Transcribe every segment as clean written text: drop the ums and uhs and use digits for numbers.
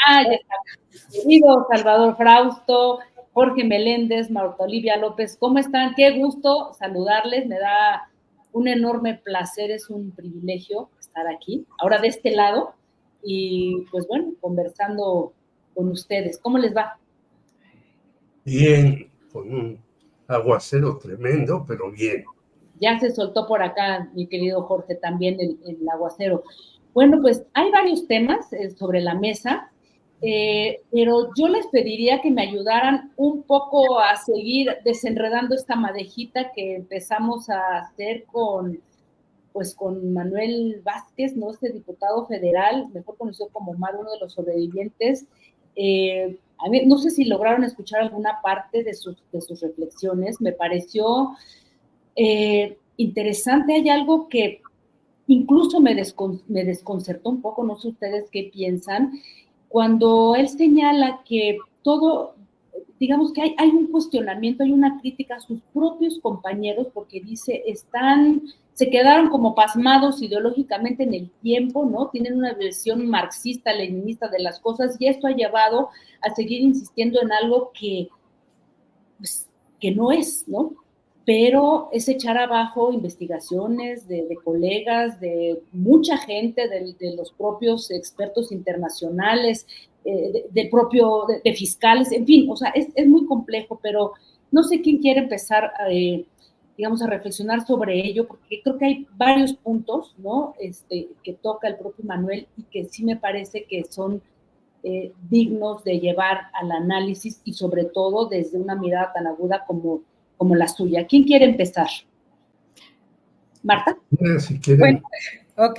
Ah, ya está. Querido Salvador Frausto, Jorge Meléndez, Marta Olivia López, ¿cómo están? Qué gusto saludarles, me da un enorme placer, es un privilegio estar aquí, ahora de este lado, y pues bueno, conversando con ustedes. ¿Cómo les va? Bien, con un aguacero tremendo, pero bien. Ya se soltó por acá, mi querido Jorge, también el aguacero. Bueno, pues hay varios temas sobre la mesa, pero yo les pediría que me ayudaran un poco a seguir desenredando esta madejita que empezamos a hacer pues con Manuel Vázquez, ¿no? Este diputado federal, mejor conocido como Mar, uno de los sobrevivientes. A mí, no sé si lograron escuchar alguna parte de sus reflexiones, me pareció interesante. Hay algo que incluso me desconcertó un poco, no sé ustedes qué piensan, cuando él señala que todo, digamos que hay un cuestionamiento, hay una crítica a sus propios compañeros, porque dice, se quedaron como pasmados ideológicamente en el tiempo, ¿no? Tienen una versión marxista, leninista de las cosas, y esto ha llevado a seguir insistiendo en algo pues, que no es, ¿no? Pero es echar abajo investigaciones de colegas, de mucha gente, de los propios expertos internacionales, de fiscales, en fin, o sea, es muy complejo, pero no sé quién quiere empezar, digamos, a reflexionar sobre ello, porque creo que hay varios puntos, ¿no? Que toca el propio Manuel y que sí me parece que son dignos de llevar al análisis y sobre todo desde una mirada tan aguda como la suya. ¿Quién quiere empezar? ¿Marta? Si quieren. Bueno, ok.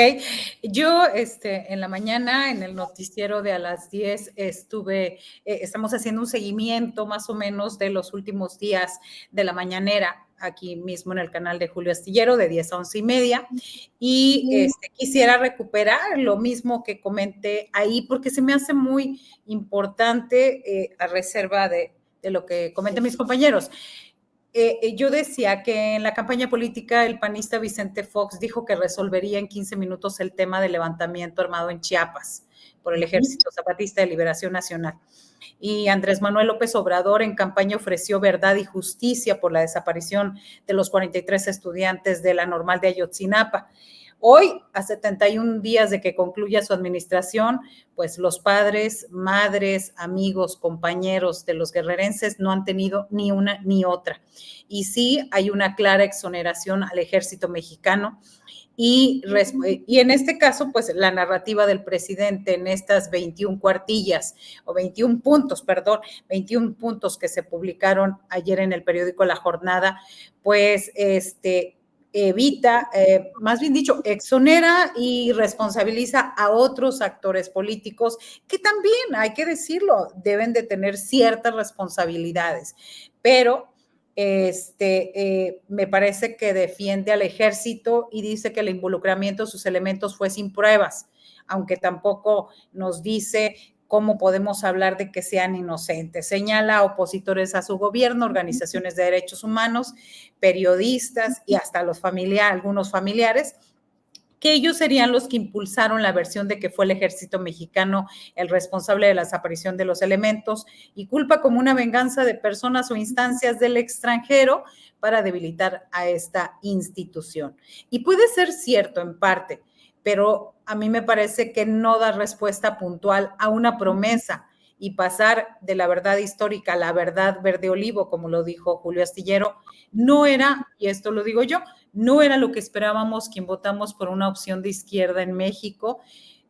Yo en la mañana en el noticiero de a las 10 estamos haciendo un seguimiento más o menos de los últimos días de la mañanera, aquí mismo en el canal de Julio Astillero, de 10 a 11:30, y quisiera recuperar lo mismo que comenté ahí, porque se me hace muy importante a reserva de lo que comentan mis compañeros. Yo decía que en la campaña política el panista Vicente Fox dijo que resolvería en 15 minutos el tema del levantamiento armado en Chiapas por el Ejército Zapatista de Liberación Nacional. Y Andrés Manuel López Obrador en campaña ofreció verdad y justicia por la desaparición de los 43 estudiantes de la Normal de Ayotzinapa. Hoy, a 71 días de que concluya su administración, pues los padres, madres, amigos, compañeros de los guerrerenses no han tenido ni una ni otra. Y sí hay una clara exoneración al ejército mexicano. Y en este caso, pues la narrativa del presidente en estas 21 cuartillas, o 21 puntos, perdón, 21 puntos que se publicaron ayer en el periódico La Jornada, pues evita, más bien dicho, exonera y responsabiliza a otros actores políticos que también, hay que decirlo, deben de tener ciertas responsabilidades, pero me parece que defiende al ejército y dice que el involucramiento de sus elementos fue sin pruebas, aunque tampoco nos dice cómo podemos hablar de que sean inocentes. Señala a opositores a su gobierno, organizaciones de derechos humanos, periodistas y hasta algunos familiares, que ellos serían los que impulsaron la versión de que fue el ejército mexicano el responsable de la desaparición de los elementos, y culpa como una venganza de personas o instancias del extranjero para debilitar a esta institución. Y puede ser cierto en parte, pero a mí me parece que no da respuesta puntual a una promesa, y pasar de la verdad histórica a la verdad verde olivo, como lo dijo Julio Astillero, no era, y esto lo digo yo, no era lo que esperábamos quien votamos por una opción de izquierda en México,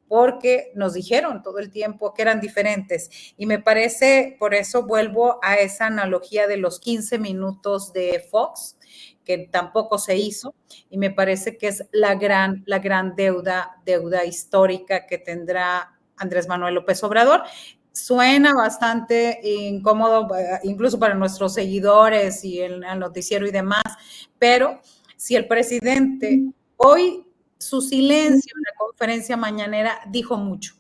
porque nos dijeron todo el tiempo que eran diferentes. Y me parece, por eso vuelvo a esa analogía de los 15 minutos de Fox, que tampoco se hizo, y me parece que es la gran deuda histórica que tendrá Andrés Manuel López Obrador. Suena bastante incómodo, incluso para nuestros seguidores y el noticiero y demás, pero si el presidente hoy, su silencio en la conferencia mañanera dijo mucho,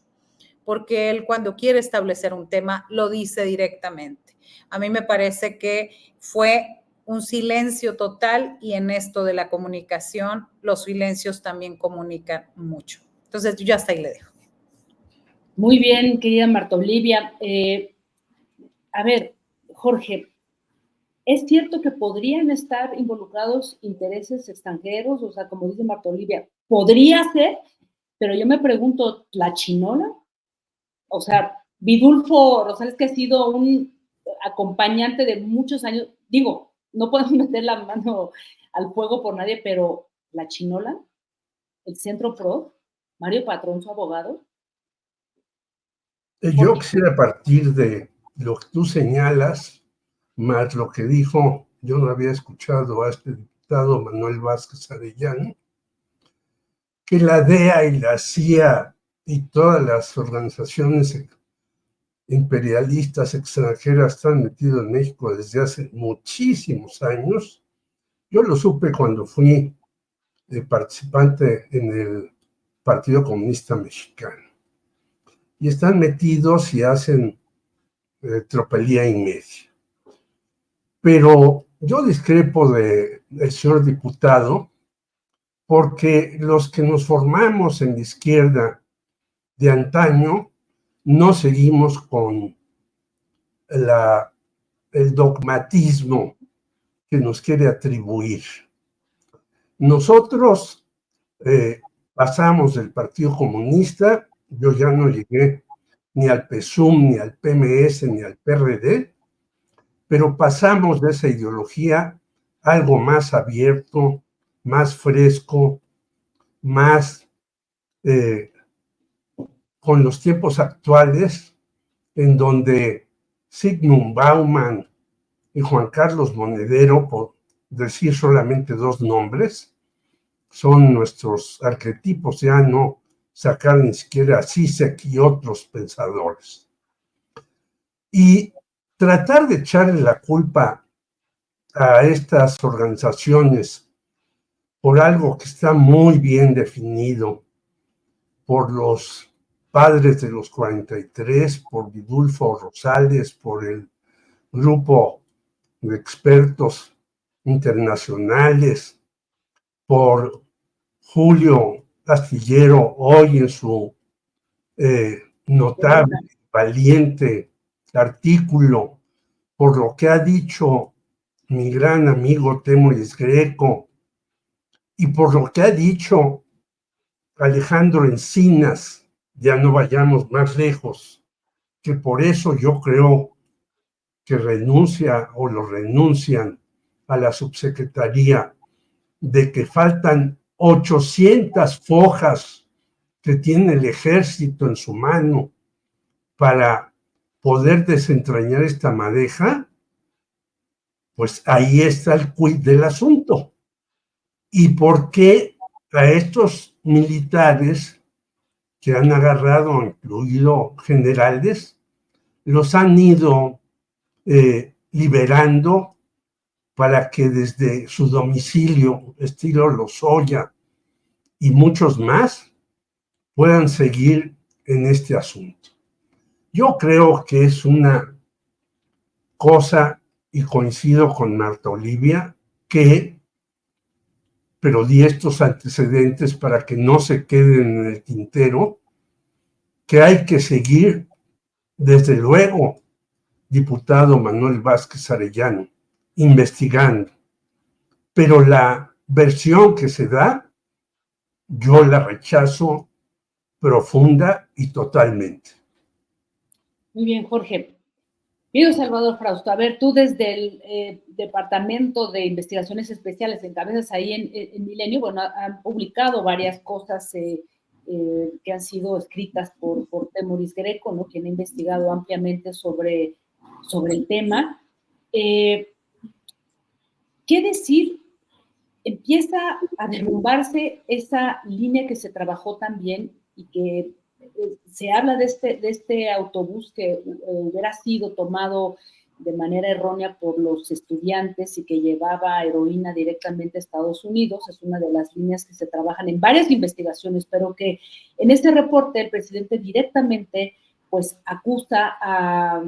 porque él cuando quiere establecer un tema lo dice directamente. A mí me parece que fue un silencio total, y en esto de la comunicación los silencios también comunican mucho. Entonces yo hasta ahí le dejo. Muy bien, querida Marta Olivia. A ver, Jorge, ¿es cierto que podrían estar involucrados intereses extranjeros? O sea, como dice Marta Olivia, podría ser, pero yo me pregunto, ¿la chinola? O sea, Vidulfo Rosales, que ha sido un acompañante de muchos años, digo, no podemos meter la mano al fuego por nadie, pero la chinola, el Centro Pro, Mario Patrón, su abogado. Yo quisiera partir de lo que tú señalas, más lo que dijo, yo no había escuchado a este diputado Manuel Vázquez Arellano, que la DEA y la CIA y todas las organizaciones imperialistas extranjeras están metidos en México desde hace muchísimos años. Yo lo supe cuando fui participante en el Partido Comunista Mexicano. Y están metidos y hacen tropelía y media. Pero yo discrepo del señor diputado porque los que nos formamos en la izquierda de antaño no seguimos con el dogmatismo que nos quiere atribuir. Nosotros pasamos del Partido Comunista, yo ya no llegué ni al PSUM, ni al PMS, ni al PRD, pero pasamos de esa ideología a algo más abierto, más fresco, más con los tiempos actuales, en donde Zygmunt Bauman y Juan Carlos Monedero, por decir solamente dos nombres, son nuestros arquetipos, ya no sacar ni siquiera a Zizek y otros pensadores. Y tratar de echarle la culpa a estas organizaciones por algo que está muy bien definido por los padres de los 43, por Vidulfo Rosales, por el grupo de expertos internacionales, por Julio Astillero, hoy en su notable, valiente artículo, por lo que ha dicho mi gran amigo Temoris Greco, y por lo que ha dicho Alejandro Encinas, ya no vayamos más lejos, que por eso yo creo que renuncia o lo renuncian a la subsecretaría, de que faltan 800 fojas que tiene el ejército en su mano para poder desentrañar esta madeja, pues ahí está el quid del asunto. ¿Y por qué a estos militares que han agarrado, incluido generales, los han ido liberando para que desde su domicilio, estilo Lozoya y muchos más, puedan seguir en este asunto? Yo creo que es una cosa, y coincido con Marta Olivia, pero di estos antecedentes para que no se queden en el tintero, que hay que seguir, desde luego, diputado Manuel Vázquez Arellano, investigando. Pero la versión que se da, yo la rechazo profunda y totalmente. Muy bien, Jorge. Querido Salvador Frausto, a ver, tú desde el Departamento de Investigaciones Especiales, encabezas ahí en Milenio, bueno, han publicado varias cosas que han sido escritas por Temoris Greco, ¿no?, quien ha investigado ampliamente sobre el tema. ¿Qué decir? Empieza a derrumbarse esa línea que se trabajó tan bien y que se habla de este autobús que hubiera sido tomado de manera errónea por los estudiantes y que llevaba heroína directamente a Estados Unidos. Es una de las líneas que se trabajan en varias investigaciones, pero que en este reporte el presidente directamente pues acusa a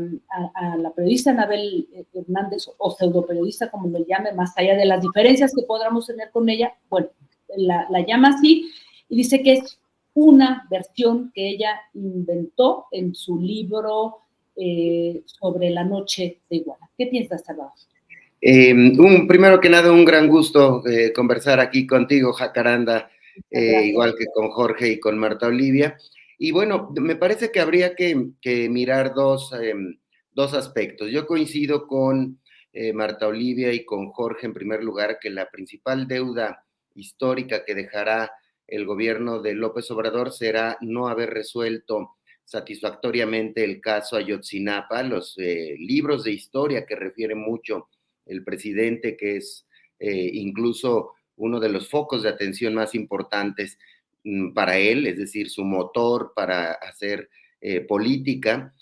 la periodista Anabel Hernández, o pseudoperiodista, como lo llame, más allá de las diferencias que podamos tener con ella, bueno, la llama así, y dice que es una versión que ella inventó en su libro sobre la noche de Iguala. ¿Qué piensas, Salvador? Primero que nada, un gran gusto conversar aquí contigo, Jacaranda, igual que con Jorge y con Marta Olivia. Y bueno, me parece que habría que mirar dos aspectos. Yo coincido con Marta Olivia y con Jorge, en primer lugar, que la principal deuda histórica que dejará el gobierno de López Obrador será no haber resuelto satisfactoriamente el caso Ayotzinapa. Los libros de historia que refieren mucho el presidente, que es incluso uno de los focos de atención más importantes para él, es decir, su motor para hacer política.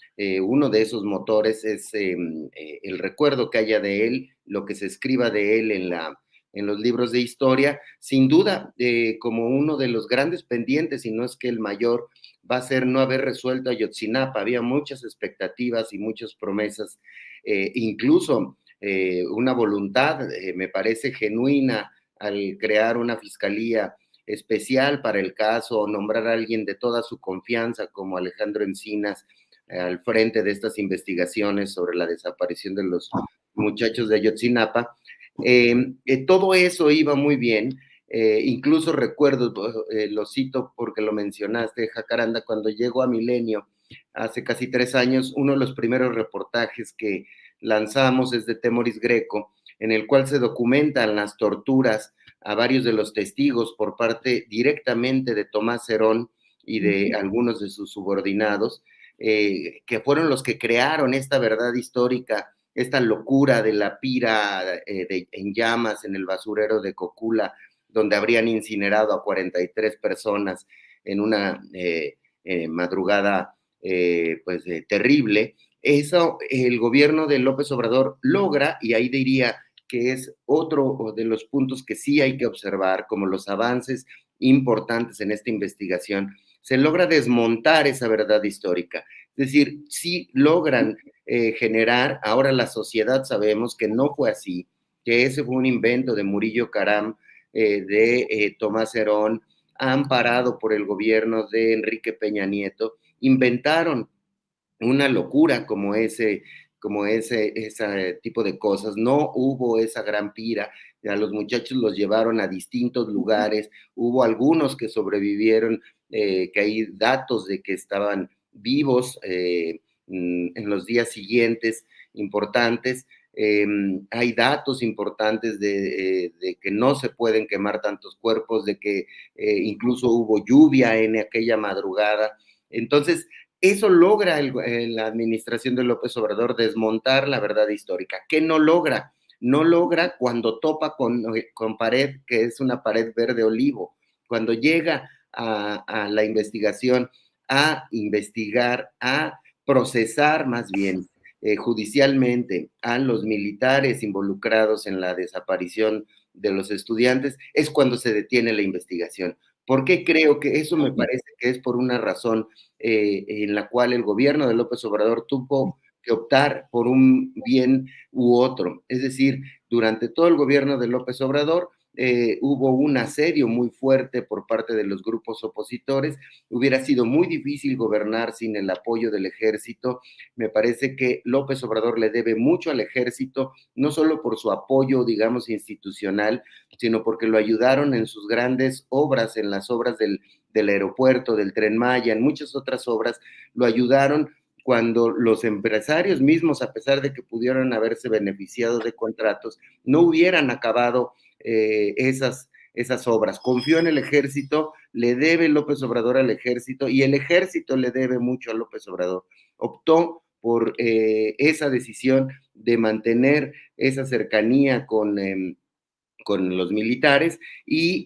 Uno de esos motores es el recuerdo que haya de él, lo que se escriba de él en los libros de historia, sin duda, como uno de los grandes pendientes, y no es que el mayor, va a ser no haber resuelto Ayotzinapa. Había muchas expectativas y muchas promesas, incluso una voluntad, me parece genuina, al crear una fiscalía especial para el caso, o nombrar a alguien de toda su confianza como Alejandro Encinas al frente de estas investigaciones sobre la desaparición de los muchachos de Ayotzinapa. Todo eso iba muy bien. Incluso recuerdo, lo cito porque lo mencionaste, Jacaranda, cuando llegó a Milenio hace casi 3 años, uno de los primeros reportajes que lanzamos es de Temoris Greco, en el cual se documentan las torturas a varios de los testigos por parte directamente de Tomás Herón y de algunos de sus subordinados, que fueron los que crearon esta verdad histórica, esta locura de la pira en llamas en el basurero de Cocula, donde habrían incinerado a 43 personas en una madrugada terrible. Eso el gobierno de López Obrador logra, y ahí diría que es otro de los puntos que sí hay que observar, como los avances importantes en esta investigación. Se logra desmontar esa verdad histórica. Es decir, sí logran generar, ahora la sociedad sabemos que no fue así, que ese fue un invento de Murillo Caram, de Tomás Herón, amparado por el gobierno de Enrique Peña Nieto, inventaron una locura como ese tipo de cosas. No hubo esa gran pira, a los muchachos los llevaron a distintos lugares, hubo algunos que sobrevivieron, que hay datos de que estaban vivos en los días siguientes importantes. Hay datos importantes de que no se pueden quemar tantos cuerpos, de que incluso hubo lluvia en aquella madrugada. Entonces, eso logra la administración de López Obrador, desmontar la verdad histórica. ¿Qué no logra? No logra cuando topa con pared, que es una pared verde olivo. Cuando llega a la investigación, a investigar, a procesar más bien judicialmente a los militares involucrados en la desaparición de los estudiantes, es cuando se detiene la investigación. ¿Por qué creo que eso me parece que es por una razón en la cual el gobierno de López Obrador tuvo que optar por un bien u otro? Es decir, durante todo el gobierno de López Obrador hubo un asedio muy fuerte por parte de los grupos opositores. Hubiera sido muy difícil gobernar sin el apoyo del ejército. Me parece que López Obrador le debe mucho al ejército, no solo por su apoyo, digamos, institucional, sino porque lo ayudaron en sus grandes obras, en las obras del aeropuerto, del Tren Maya, en muchas otras obras, lo ayudaron cuando los empresarios mismos, a pesar de que pudieron haberse beneficiado de contratos, no hubieran acabado esas obras. Confió en el ejército, le debe López Obrador al ejército, y el ejército le debe mucho a López Obrador. Optó por esa decisión de mantener esa cercanía con los militares y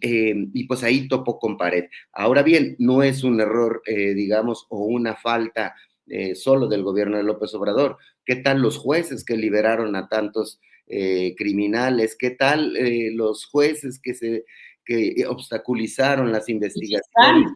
pues ahí topó con pared. Ahora bien, no es un error, digamos, o una falta solo del gobierno de López Obrador. ¿Qué tal los jueces que liberaron a tantos criminales? ¿Qué tal los jueces que obstaculizaron las investigaciones?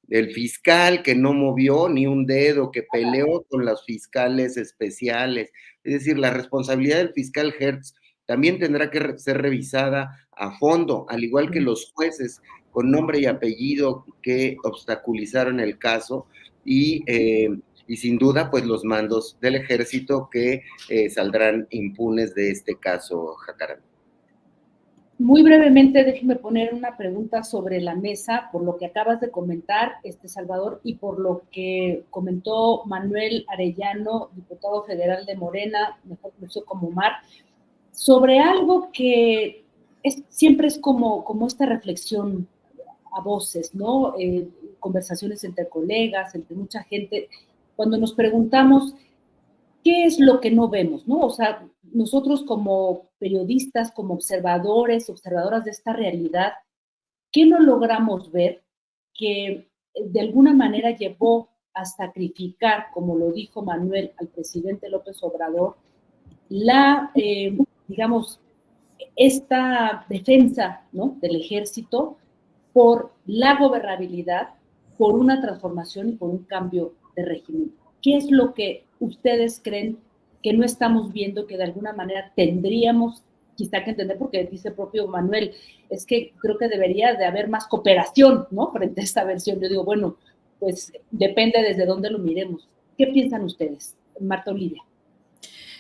El fiscal que no movió ni un dedo, que peleó con los fiscales especiales. Es decir, la responsabilidad del fiscal Hertz también tendrá que ser revisada a fondo, al igual que los jueces con nombre y apellido que obstaculizaron el caso y sin duda, pues los mandos del ejército que saldrán impunes de este caso, Jacaranda. Muy brevemente, déjeme poner una pregunta sobre la mesa por lo que acabas de comentar, Salvador, y por lo que comentó Manuel Arellano, diputado federal de Morena, mejor conocido como Mar, sobre algo que siempre es como esta reflexión a voces, ¿no? Conversaciones entre colegas, entre mucha gente, cuando nos preguntamos qué es lo que no vemos, ¿no? O sea, nosotros como periodistas, como observadores, observadoras de esta realidad, ¿qué no logramos ver que de alguna manera llevó a sacrificar, como lo dijo Manuel, al presidente López Obrador, digamos, esta defensa, ¿no?, del ejército por la gobernabilidad, por una transformación y por un cambio de régimen? ¿Qué es lo que ustedes creen que no estamos viendo, que de alguna manera tendríamos quizá que entender? Porque dice propio Manuel, es que creo que debería de haber más cooperación, ¿no?, frente a esta versión. Yo digo, bueno, pues depende desde dónde lo miremos. ¿Qué piensan ustedes? Marta Olivia.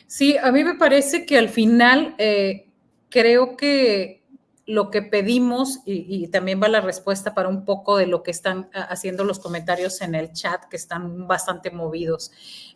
Sí, a mí me parece que al final creo que lo que pedimos, y también va la respuesta para un poco de lo que están haciendo los comentarios en el chat, que están bastante movidos.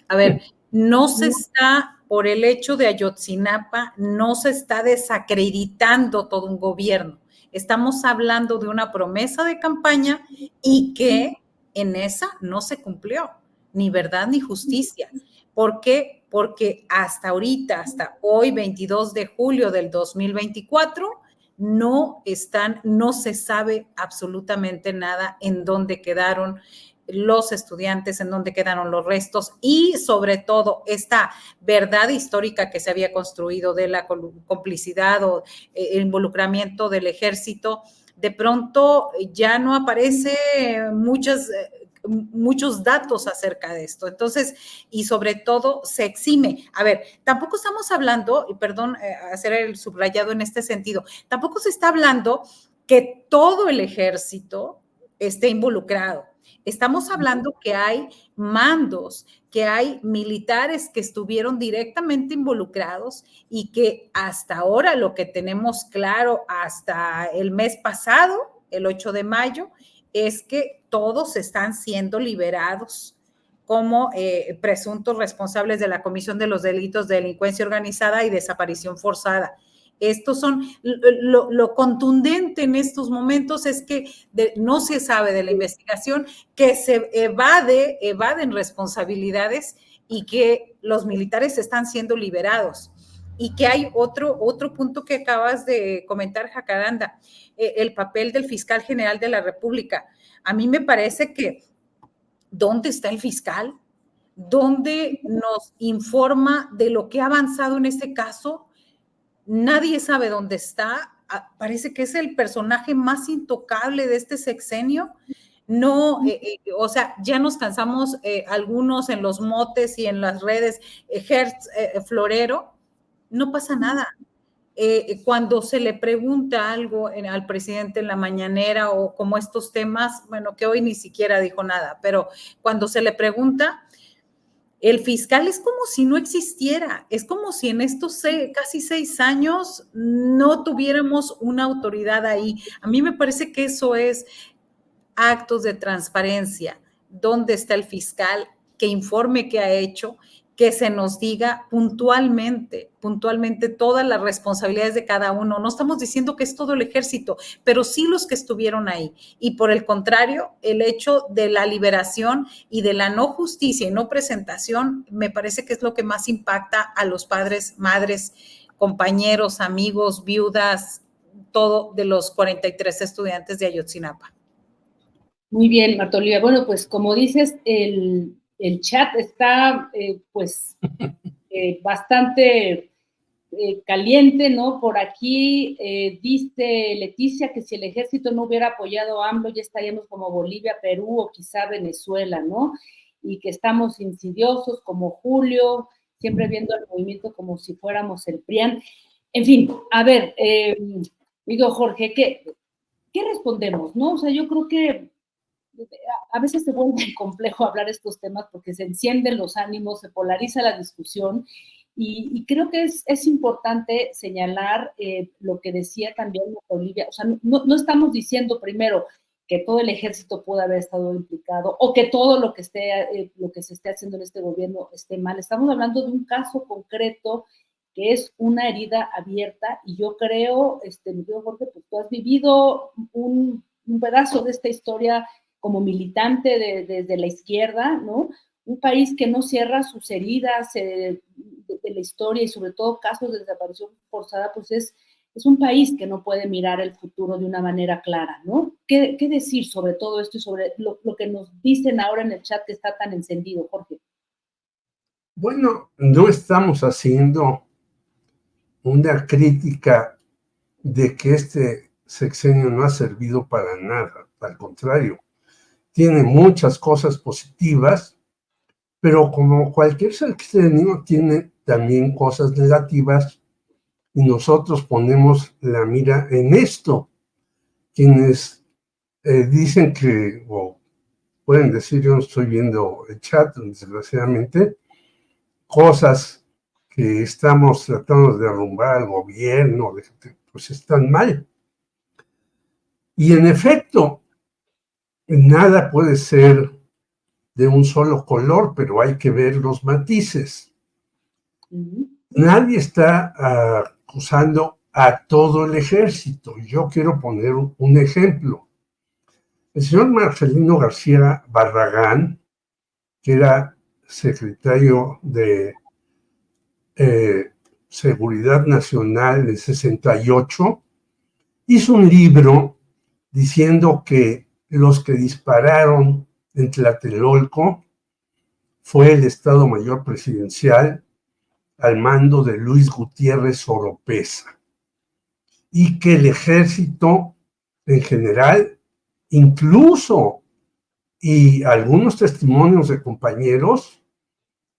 A ver, no se está, por el hecho de Ayotzinapa, no se está desacreditando todo un gobierno. Estamos hablando de una promesa de campaña y que en esa no se cumplió, ni verdad ni justicia. ¿Por qué? Porque hasta ahorita, hasta hoy, 22 de julio del 2024, no se sabe absolutamente nada en dónde quedaron los estudiantes, en dónde quedaron los restos y sobre todo esta verdad histórica que se había construido de la complicidad o el involucramiento del ejército. De pronto ya no aparece muchos datos acerca de esto. Entonces, y sobre todo se exime. A ver, tampoco estamos hablando, y perdón hacer el subrayado en este sentido, tampoco se está hablando que todo el ejército esté involucrado. Estamos hablando que hay mandos, que hay militares que estuvieron directamente involucrados y que hasta ahora lo que tenemos claro hasta el mes pasado, el 8 de mayo, es que todos están siendo liberados como presuntos responsables de la comisión de los delitos de delincuencia organizada y desaparición forzada. Estos son, lo contundente en estos momentos es que no se sabe de la investigación, que se evaden responsabilidades y que los militares están siendo liberados. Y que hay otro punto que acabas de comentar, Jacaranda, el papel del fiscal general de la República. A mí me parece que, ¿dónde está el fiscal? ¿Dónde nos informa de lo que ha avanzado en este caso? Nadie sabe dónde está. Parece que es el personaje más intocable de este sexenio. No, o sea, ya nos cansamos algunos en los motes y en las redes, Hertz Florero, no pasa nada. Cuando se le pregunta algo al presidente en la mañanera o como estos temas, bueno, que hoy ni siquiera dijo nada, pero cuando se le pregunta, el fiscal es como si no existiera, es como si en estos casi 6 años no tuviéramos una autoridad ahí. A mí me parece que eso es actos de transparencia. ¿Dónde está el fiscal? Que informe qué ha hecho, que se nos diga puntualmente todas las responsabilidades de cada uno. No estamos diciendo que es todo el ejército, pero sí los que estuvieron ahí. Y por el contrario, el hecho de la liberación y de la no justicia y no presentación, me parece que es lo que más impacta a los padres, madres, compañeros, amigos, viudas, todo de los 43 estudiantes de Ayotzinapa. Muy bien, Marta Olivia. Bueno, pues como dices, el chat está bastante caliente, ¿no? Por aquí dice Leticia que si el ejército no hubiera apoyado a AMLO ya estaríamos como Bolivia, Perú o quizá Venezuela, ¿no? Y que estamos insidiosos como Julio, siempre viendo el movimiento como si fuéramos el PRIAN. En fin, a ver, digo Jorge, que ¿qué respondemos, no? O sea, yo creo que a veces se vuelve complejo hablar estos temas porque se encienden los ánimos, se polariza la discusión y creo que es importante señalar lo que decía también Olivia, o sea, no estamos diciendo primero que todo el ejército puede haber estado implicado o que todo lo que se esté haciendo en este gobierno esté mal. Estamos hablando de un caso concreto que es una herida abierta y yo creo, mi querido Jorge, pues tú has vivido un pedazo de esta historia como militante desde la izquierda, ¿no? Un país que no cierra sus heridas de la historia y sobre todo casos de desaparición forzada, pues es un país que no puede mirar el futuro de una manera clara, ¿no? ¿Qué decir sobre todo esto y sobre lo que nos dicen ahora en el chat que está tan encendido, Jorge? Bueno, no estamos haciendo una crítica de que este sexenio no ha servido para nada, al contrario, tiene muchas cosas positivas, pero como cualquier sexenio tiene también cosas negativas y nosotros ponemos la mira en esto. Quienes dicen que, o pueden decir, yo no estoy viendo el chat, desgraciadamente, cosas que estamos tratando de derrumbar al gobierno, pues están mal. Y en efecto, nada puede ser de un solo color, pero hay que ver los matices. Nadie está acusando a todo el ejército. Yo quiero poner un ejemplo. El señor Marcelino García Barragán, que era secretario de Seguridad Nacional en 68, hizo un libro diciendo que los que dispararon en Tlatelolco fue el Estado Mayor Presidencial al mando de Luis Gutiérrez Oropeza y que el ejército en general, incluso y algunos testimonios de compañeros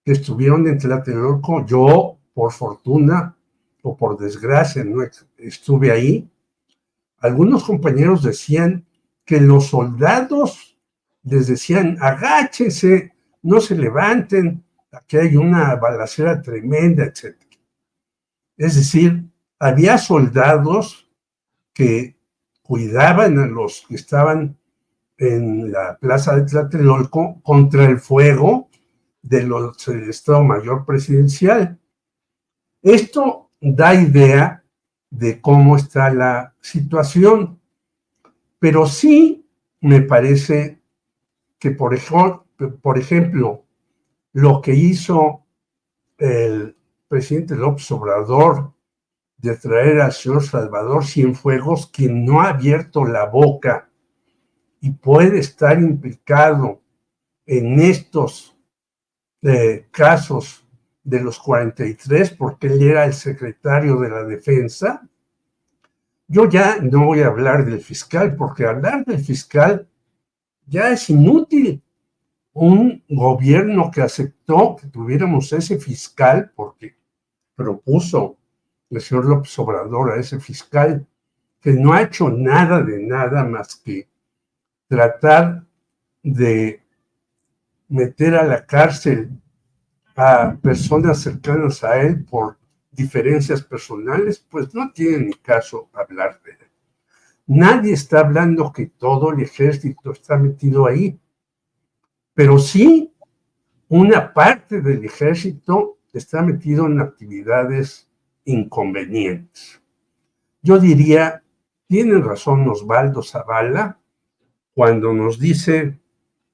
que estuvieron en Tlatelolco, yo por fortuna o por desgracia no estuve ahí, algunos compañeros decían que los soldados les decían agáchense, no se levanten, aquí hay una balacera tremenda, etc. Es decir, había soldados que cuidaban a los que estaban en la plaza de Tlatelolco contra el fuego del Estado Mayor Presidencial. Esto da idea de cómo está la situación, pero sí me parece que, por ejemplo, lo que hizo el presidente López Obrador de traer al señor Salvador Cienfuegos, quien no ha abierto la boca y puede estar implicado en estos casos de los 43, porque él era el secretario de la Defensa. Yo ya no voy a hablar del fiscal, porque hablar del fiscal ya es inútil. Un gobierno que aceptó que tuviéramos ese fiscal, porque propuso el señor López Obrador a ese fiscal, que no ha hecho nada de nada más que tratar de meter a la cárcel a personas cercanas a él por diferencias personales, pues no tiene ni caso hablar de él. Nadie está hablando que todo el ejército está metido ahí, pero sí una parte del ejército está metido en actividades inconvenientes. Yo diría, tiene razón Osvaldo Zavala cuando nos dice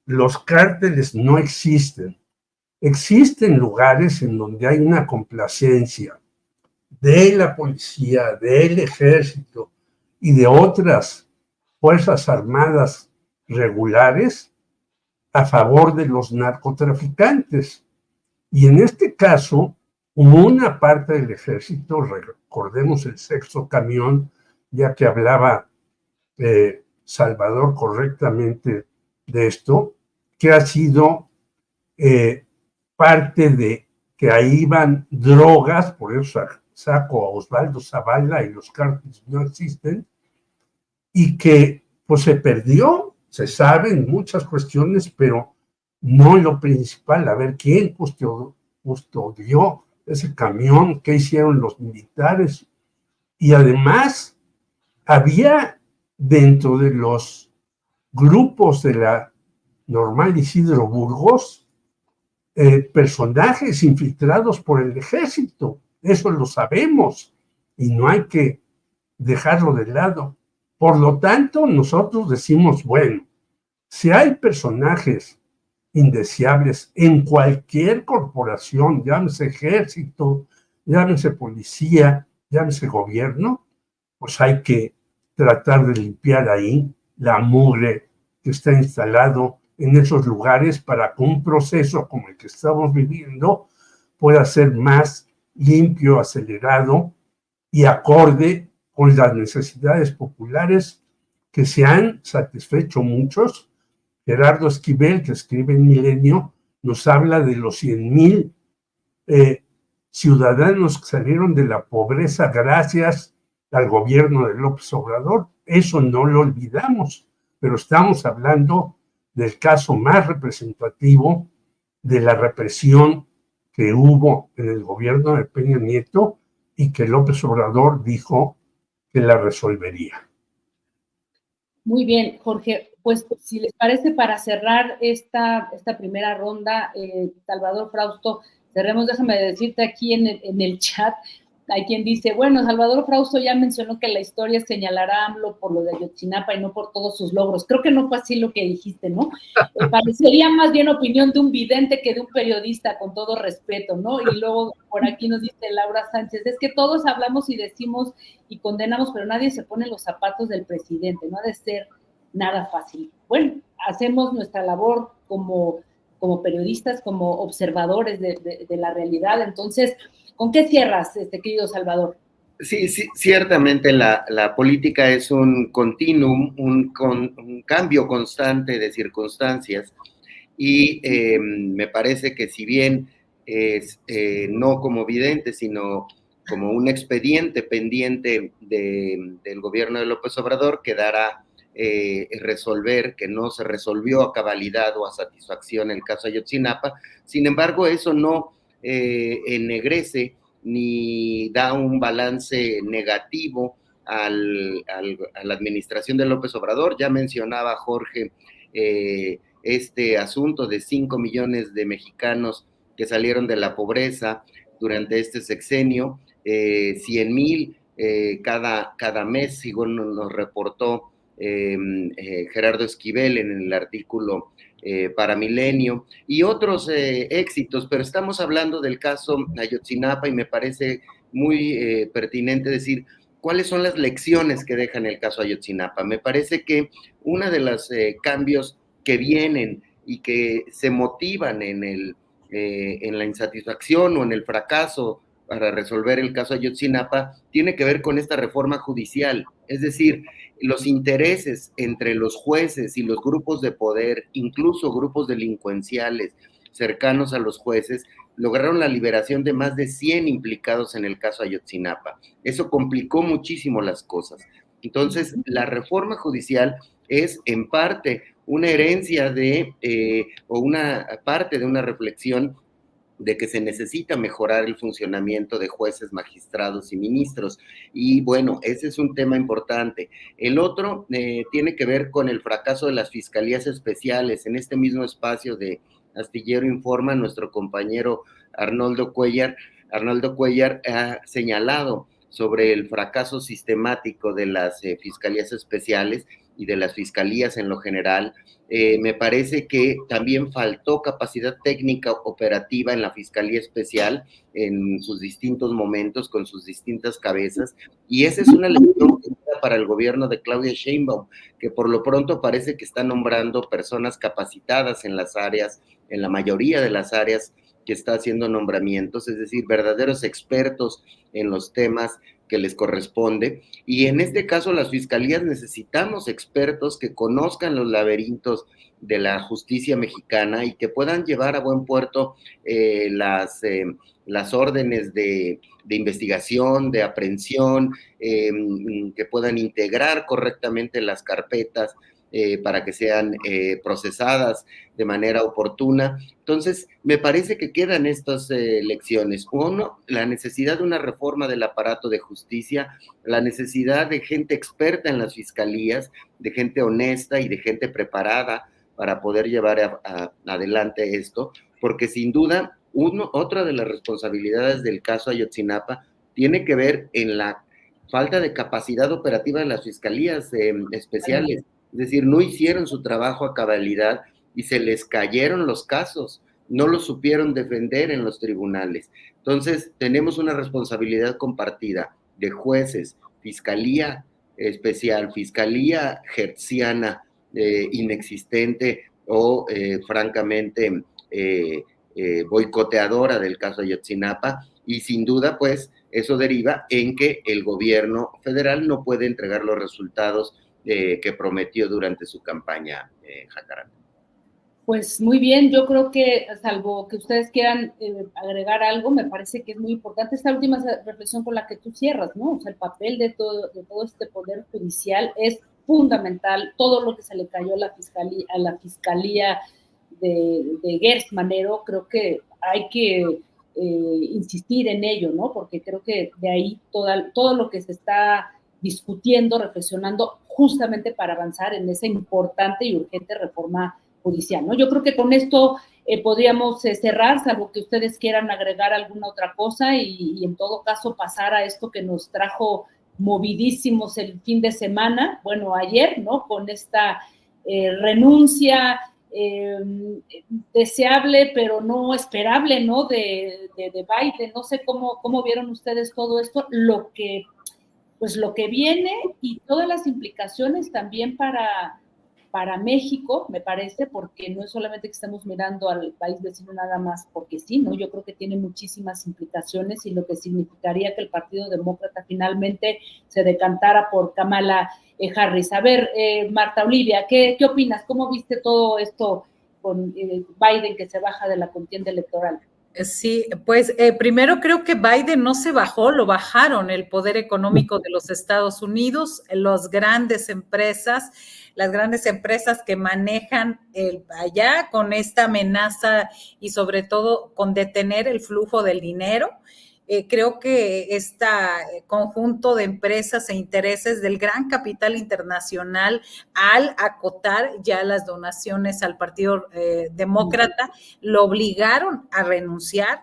los cárteles no existen. Existen lugares en donde hay una complacencia de la policía, del ejército y de otras fuerzas armadas regulares a favor de los narcotraficantes. Y en este caso, una parte del ejército, recordemos el sexto camión, ya que hablaba Salvador correctamente de esto, que ha sido parte de que ahí van drogas, por eso saco a Osvaldo Zavala y los cárteles no existen, y que pues se perdió, se saben muchas cuestiones, pero no lo principal, a ver quién custodió ese camión, qué hicieron los militares, y además había dentro de los grupos de la Normal Isidro Burgos personajes infiltrados por el ejército, eso lo sabemos y no hay que dejarlo de lado. Por lo tanto, nosotros decimos, bueno, si hay personajes indeseables en cualquier corporación, llámese ejército, llámese policía, llámese gobierno, pues hay que tratar de limpiar ahí la mugre que está instalado en esos lugares para que un proceso como el que estamos viviendo pueda ser más limpio, acelerado y acorde con las necesidades populares que se han satisfecho muchos. Gerardo Esquivel, que escribe en Milenio, nos habla de los 100,000 ciudadanos que salieron de la pobreza gracias al gobierno de López Obrador. Eso no lo olvidamos, pero estamos hablando del caso más representativo de la represión que hubo en el gobierno de Peña Nieto y que López Obrador dijo que la resolvería. Muy bien, Jorge. Pues si les parece, para cerrar esta primera ronda, Salvador Frausto, cerremos, déjame decirte aquí en el chat, hay quien dice, bueno, Salvador Frausto ya mencionó que la historia señalará a AMLO por lo de Ayotzinapa y no por todos sus logros. Creo que no fue así lo que dijiste, ¿no? Parecería más bien opinión de un vidente que de un periodista, con todo respeto, ¿no? Y luego por aquí nos dice Laura Sánchez, es que todos hablamos y decimos y condenamos, pero nadie se pone los zapatos del presidente, no ha de ser nada fácil. Bueno, hacemos nuestra labor como periodistas, como observadores de la realidad. Entonces, ¿con qué cierras, querido Salvador? Sí, ciertamente la política es un continuum, un cambio constante de circunstancias y me parece que si bien es no como vidente, sino como un expediente pendiente del gobierno de López Obrador, quedará resolver, que no se resolvió a cabalidad o a satisfacción el caso Ayotzinapa. Sin embargo, eso no ennegrece ni da un balance negativo a la administración de López Obrador. Ya mencionaba Jorge este asunto de 5 millones de mexicanos que salieron de la pobreza durante este sexenio, 100,000 cada mes, según nos reportó Gerardo Esquivel en el artículo para Milenio, y otros éxitos, pero estamos hablando del caso Ayotzinapa y me parece muy pertinente decir cuáles son las lecciones que deja en el caso Ayotzinapa. Me parece que uno de los cambios que vienen y que se motivan en la insatisfacción o en el fracaso para resolver el caso Ayotzinapa tiene que ver con esta reforma judicial, es decir, los intereses entre los jueces y los grupos de poder, incluso grupos delincuenciales cercanos a los jueces, lograron la liberación de más de 100 implicados en el caso Ayotzinapa. Eso complicó muchísimo las cosas. Entonces, la reforma judicial es en parte una herencia o una parte de una reflexión de que se necesita mejorar el funcionamiento de jueces, magistrados y ministros. Y bueno, ese es un tema importante. El otro tiene que ver con el fracaso de las fiscalías especiales. En este mismo espacio de Astillero Informa, nuestro compañero Arnoldo Cuellar ha señalado sobre el fracaso sistemático de las fiscalías especiales y de las fiscalías en lo general. Me parece que también faltó capacidad técnica operativa en la Fiscalía Especial en sus distintos momentos, con sus distintas cabezas, y esa es una lección para el gobierno de Claudia Sheinbaum, que por lo pronto parece que está nombrando personas capacitadas en las áreas, en la mayoría de las áreas que está haciendo nombramientos, es decir, verdaderos expertos en los temas que les corresponde. Y en este caso las fiscalías necesitamos expertos que conozcan los laberintos de la justicia mexicana y que puedan llevar a buen puerto las órdenes de investigación, de aprehensión, que puedan integrar correctamente las carpetas para que sean procesadas de manera oportuna. Entonces, me parece que quedan estas lecciones. Uno, la necesidad de una reforma del aparato de justicia, la necesidad de gente experta en las fiscalías, de gente honesta y de gente preparada para poder llevar adelante esto, porque sin duda, otra de las responsabilidades del caso Ayotzinapa tiene que ver en la falta de capacidad operativa de las fiscalías especiales. Es decir, no hicieron su trabajo a cabalidad y se les cayeron los casos, no los supieron defender en los tribunales. Entonces, tenemos una responsabilidad compartida de jueces, fiscalía especial, fiscalía hertziana, inexistente o francamente boicoteadora del caso Ayotzinapa, y sin duda, pues, eso deriva en que el gobierno federal no puede entregar los resultados que prometió durante su campaña, Jacaranda. Pues muy bien, yo creo que, salvo que ustedes quieran agregar algo, me parece que es muy importante esta última reflexión con la que tú cierras, ¿no? O sea, el papel de todo este poder judicial es fundamental. Todo lo que se le cayó a la fiscalía de Gertz Manero, creo que hay que insistir en ello, ¿no? Porque creo que de ahí todo lo que se está discutiendo, reflexionando, justamente para avanzar en esa importante y urgente reforma judicial, ¿no? Yo creo que con esto podríamos cerrar, salvo que ustedes quieran agregar alguna otra cosa y en todo caso pasar a esto que nos trajo movidísimos el fin de semana, bueno, ayer, ¿no? Con esta renuncia deseable, pero no esperable, ¿no? De Biden. No sé cómo vieron ustedes todo esto, lo que viene y todas las implicaciones también para México, me parece, porque no es solamente que estamos mirando al país vecino nada más porque sí, ¿no? Yo creo que tiene muchísimas implicaciones y lo que significaría que el Partido Demócrata finalmente se decantara por Kamala Harris. A ver, Marta Olivia, ¿qué opinas? ¿Cómo viste todo esto con Biden que se baja de la contienda electoral? Sí, pues primero creo que Biden no se bajó, lo bajaron el poder económico de los Estados Unidos, las grandes empresas que manejan allá con esta amenaza y sobre todo con detener el flujo del dinero. Creo que este conjunto de empresas e intereses del gran capital internacional, al acotar ya las donaciones al Partido Demócrata, lo obligaron a renunciar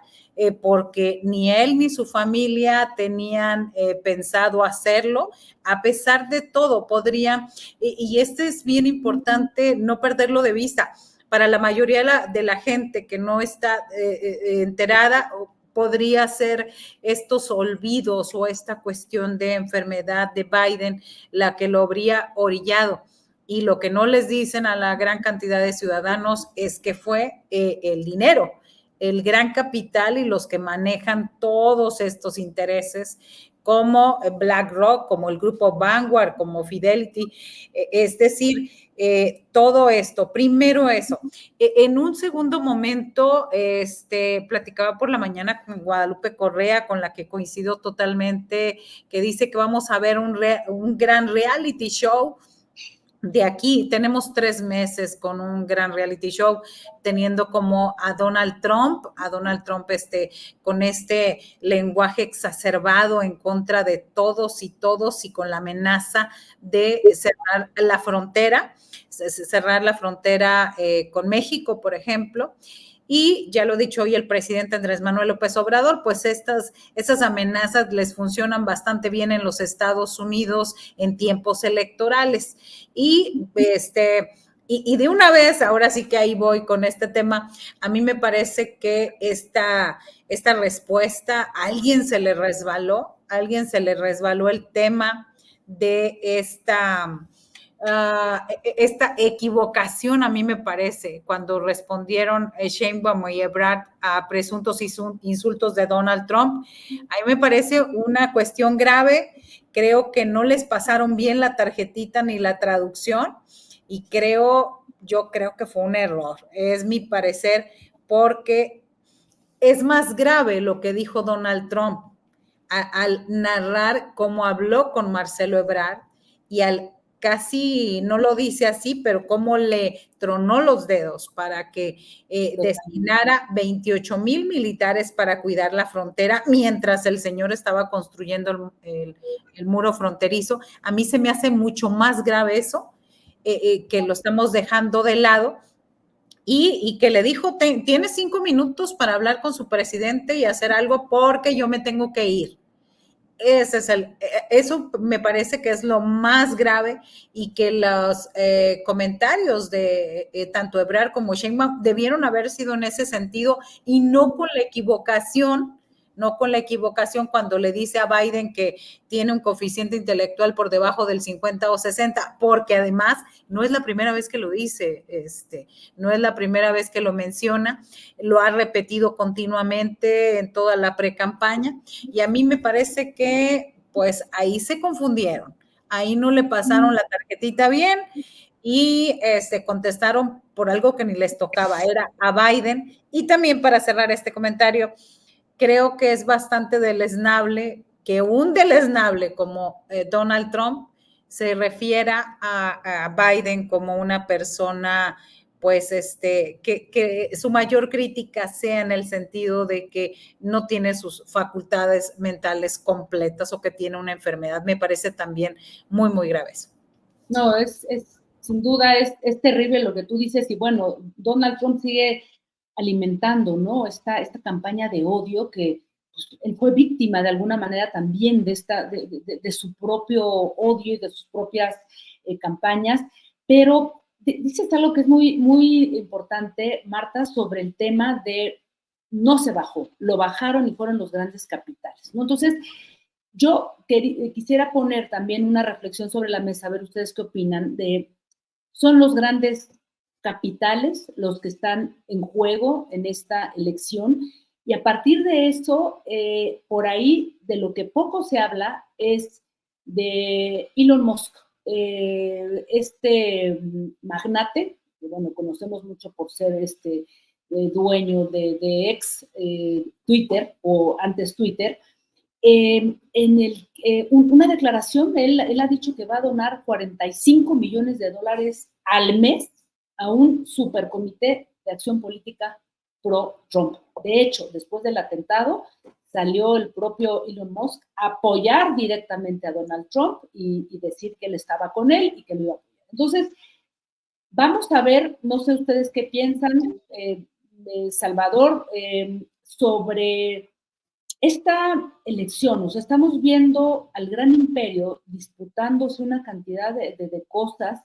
porque ni él ni su familia tenían pensado hacerlo. A pesar de todo, podrían, y es bien importante no perderlo de vista, para la mayoría de la gente que no está enterada, podría ser estos olvidos o esta cuestión de enfermedad de Biden la que lo habría orillado. Y lo que no les dicen a la gran cantidad de ciudadanos es que fue el dinero, el gran capital y los que manejan todos estos intereses, como BlackRock, como el grupo Vanguard, como Fidelity, es decir, todo esto, primero eso. En un segundo momento, platicaba por la mañana con Guadalupe Correa, con la que coincido totalmente, que dice que vamos a ver un gran reality show. De aquí tenemos 3 meses con un gran reality show, teniendo como a Donald Trump con este lenguaje exacerbado en contra de todos y con la amenaza de cerrar la frontera con México, por ejemplo. Y ya lo ha dicho hoy el presidente Andrés Manuel López Obrador, pues estas amenazas les funcionan bastante bien en los Estados Unidos en tiempos electorales. Y de una vez, ahora sí que ahí voy con este tema, a mí me parece que esta respuesta, a alguien se le resbaló el tema de esta equivocación, a mí me parece, cuando respondieron Sheinbaum y Ebrard a presuntos insultos de Donald Trump. A mí me parece una cuestión grave. Creo que no les pasaron bien la tarjetita ni la traducción y yo creo que fue un error. Es mi parecer, porque es más grave lo que dijo Donald Trump al narrar cómo habló con Marcelo Ebrard y casi no lo dice así, pero cómo le tronó los dedos para que destinara 28,000 militares para cuidar la frontera mientras el señor estaba construyendo el muro fronterizo. A mí se me hace mucho más grave eso, que lo estamos dejando de lado. Y que le dijo, tiene 5 minutos para hablar con su presidente y hacer algo porque yo me tengo que ir. Eso me parece que es lo más grave, y que los comentarios de tanto Ebrard como Sheinbaum debieron haber sido en ese sentido, y no con la equivocación cuando le dice a Biden que tiene un coeficiente intelectual por debajo del 50 o 60, porque además no es la primera vez que lo dice, no es la primera vez que lo menciona, lo ha repetido continuamente en toda la precampaña, y a mí me parece que pues ahí se confundieron, ahí no le pasaron la tarjetita bien y contestaron por algo que ni les tocaba, era a Biden. Y también, para cerrar este comentario, creo que es bastante deleznable que un deleznable como Donald Trump se refiera a Biden como una persona, pues, que su mayor crítica sea en el sentido de que no tiene sus facultades mentales completas o que tiene una enfermedad. Me parece también muy, muy grave eso. No, sin duda es terrible lo que tú dices, y bueno, Donald Trump sigue alimentando, ¿no? Esta campaña de odio que pues, él fue víctima de alguna manera también de su propio odio y de sus propias campañas, pero dices algo que es muy, muy importante, Marta, sobre el tema de no se bajó, lo bajaron y fueron los grandes capitales, ¿no? Entonces, yo quisiera poner también una reflexión sobre la mesa, a ver ustedes qué opinan, son los grandes capitales los que están en juego en esta elección, y a partir de eso, por ahí, de lo que poco se habla es de Elon Musk, este magnate, que bueno, conocemos mucho por ser dueño de ex Twitter, o antes Twitter. Una declaración de él ha dicho que va a donar $45 millones al mes a un supercomité de acción política pro-Trump. De hecho, después del atentado, salió el propio Elon Musk a apoyar directamente a Donald Trump y decir que él estaba con él y que lo iba a apoyar. Entonces, vamos a ver, no sé ustedes qué piensan, Salvador, sobre esta elección. O sea, estamos viendo al gran imperio disputándose una cantidad de cosas.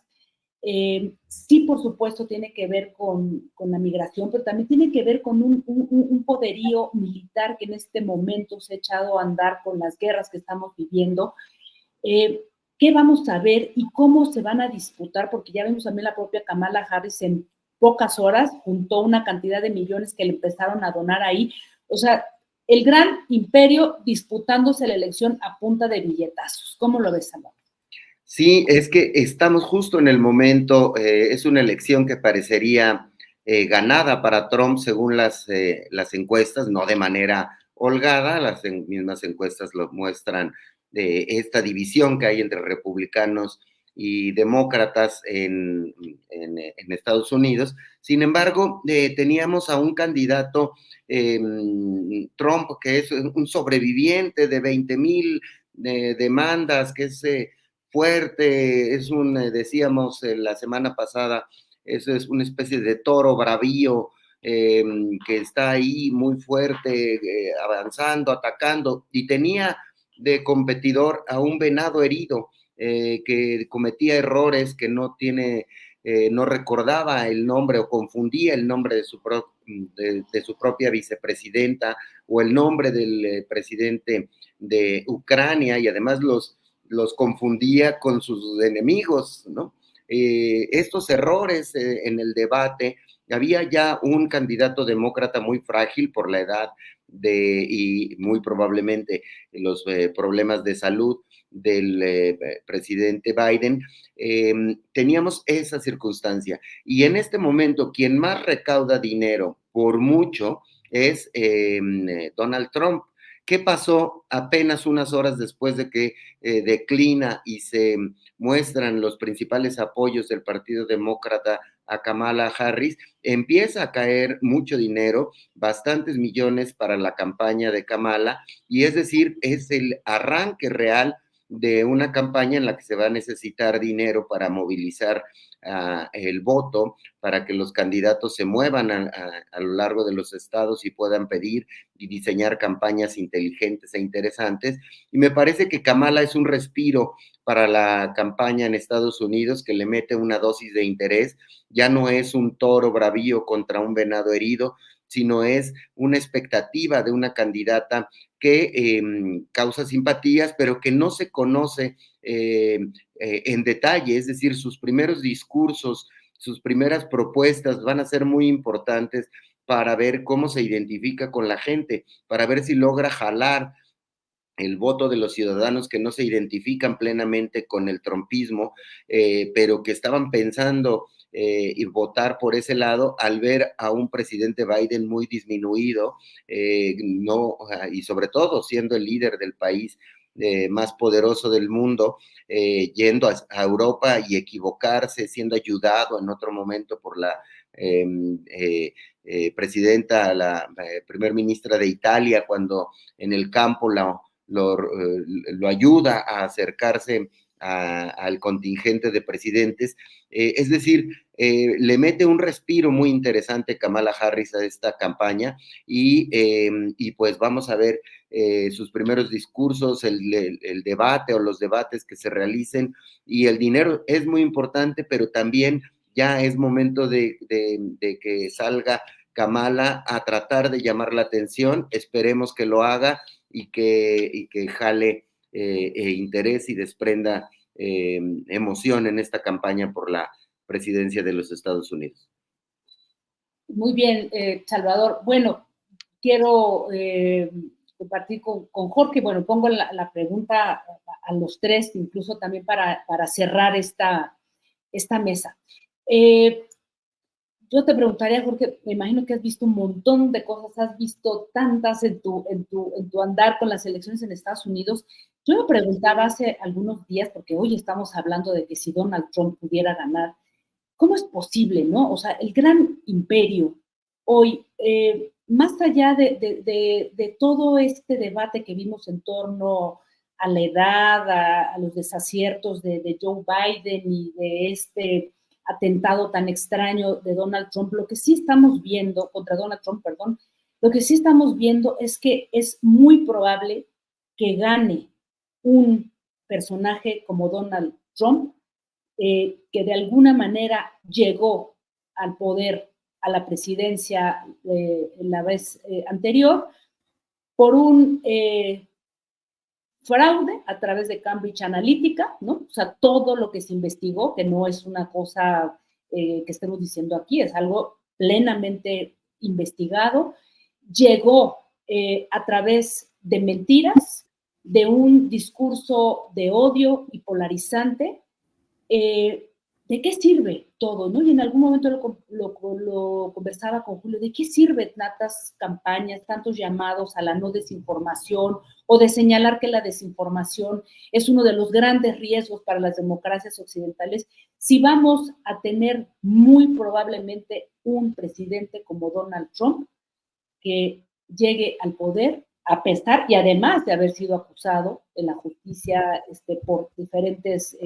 Sí, por supuesto, tiene que ver con la migración, pero también tiene que ver con un poderío militar que en este momento se ha echado a andar con las guerras que estamos viviendo. ¿Qué vamos a ver y cómo se van a disputar? Porque ya vemos también la propia Kamala Harris en pocas horas juntó una cantidad de millones que le empezaron a donar ahí. O sea, el gran imperio disputándose la elección a punta de billetazos. ¿Cómo lo ves, Salvador? Sí, es que estamos justo en el momento, es una elección que parecería ganada para Trump según las encuestas, no de manera holgada, las mismas encuestas lo muestran, esta división que hay entre republicanos y demócratas en Estados Unidos. Sin embargo, teníamos a un candidato, Trump, que es un sobreviviente de 20,000 demandas, que es fuerte, es decíamos la semana pasada, eso es una especie de toro bravío, que está ahí muy fuerte, avanzando, atacando, y tenía de competidor a un venado herido, que cometía errores, que no recordaba el nombre o confundía el nombre de su propia vicepresidenta o el nombre del presidente de Ucrania, y además los confundía con sus enemigos, ¿no? estos errores en el debate. Había ya un candidato demócrata muy frágil por la edad y muy probablemente los problemas de salud del presidente Biden. Teníamos esa circunstancia. Y en este momento, quien más recauda dinero por mucho es Donald Trump. ¿Qué pasó apenas unas horas después de que declina y se muestran los principales apoyos del Partido Demócrata a Kamala Harris? Empieza a caer mucho dinero, bastantes millones para la campaña de Kamala, y es decir, es el arranque real de una campaña en la que se va a necesitar dinero para movilizar el voto, para que los candidatos se muevan a lo largo de los estados y puedan pedir y diseñar campañas inteligentes e interesantes. Y me parece que Kamala es un respiro para la campaña en Estados Unidos, que le mete una dosis de interés. Ya no es un toro bravío contra un venado herido, sino es una expectativa de una candidata que causa simpatías, pero que no se conoce en detalle. Es decir, sus primeros discursos, sus primeras propuestas van a ser muy importantes para ver cómo se identifica con la gente, para ver si logra jalar el voto de los ciudadanos que no se identifican plenamente con el trumpismo, pero que estaban pensando y votar por ese lado al ver a un presidente Biden muy disminuido, no, y sobre todo siendo el líder del país más poderoso del mundo, yendo a Europa y equivocarse, siendo ayudado en otro momento por la presidenta, la primer ministra de Italia, cuando en el campo lo ayuda a acercarse al contingente de presidentes. Es decir, le mete un respiro muy interesante Kamala Harris a esta campaña y pues vamos a ver sus primeros discursos, el debate o los debates que se realicen, y el dinero es muy importante, pero también ya es momento de que salga Kamala a tratar de llamar la atención. Esperemos que lo haga y que jale interés y desprenda emoción en esta campaña por la presidencia de los Estados Unidos. Muy bien, Salvador. Bueno, quiero compartir con Jorge. Bueno, pongo la pregunta a los tres, incluso también para cerrar esta mesa. Yo te preguntaría, Jorge, me imagino que has visto un montón de cosas, has visto tantas en tu andar con las elecciones en Estados Unidos. Yo me preguntaba hace algunos días, porque hoy estamos hablando de que si Donald Trump pudiera ganar, ¿cómo es posible, no? O sea, el gran imperio hoy, más allá de todo este debate que vimos en torno a la edad, a los desaciertos de Joe Biden y de este atentado tan extraño de Donald Trump, lo que sí estamos viendo, contra Donald Trump, perdón, lo que sí estamos viendo es que es muy probable que gane un personaje como Donald Trump, que de alguna manera llegó al poder, a la presidencia la vez anterior, por un fraude a través de Cambridge Analytica, ¿no? O sea, todo lo que se investigó, que no es una cosa que estemos diciendo aquí, es algo plenamente investigado, llegó a través de mentiras, de un discurso de odio y polarizante. ¿De qué sirve todo, no? Y en algún momento lo conversaba con Julio, ¿de qué sirve tantas campañas, tantos llamados a la no desinformación o de señalar que la desinformación es uno de los grandes riesgos para las democracias occidentales si vamos a tener muy probablemente un presidente como Donald Trump que llegue al poder a pesar y además de haber sido acusado en la justicia por diferentes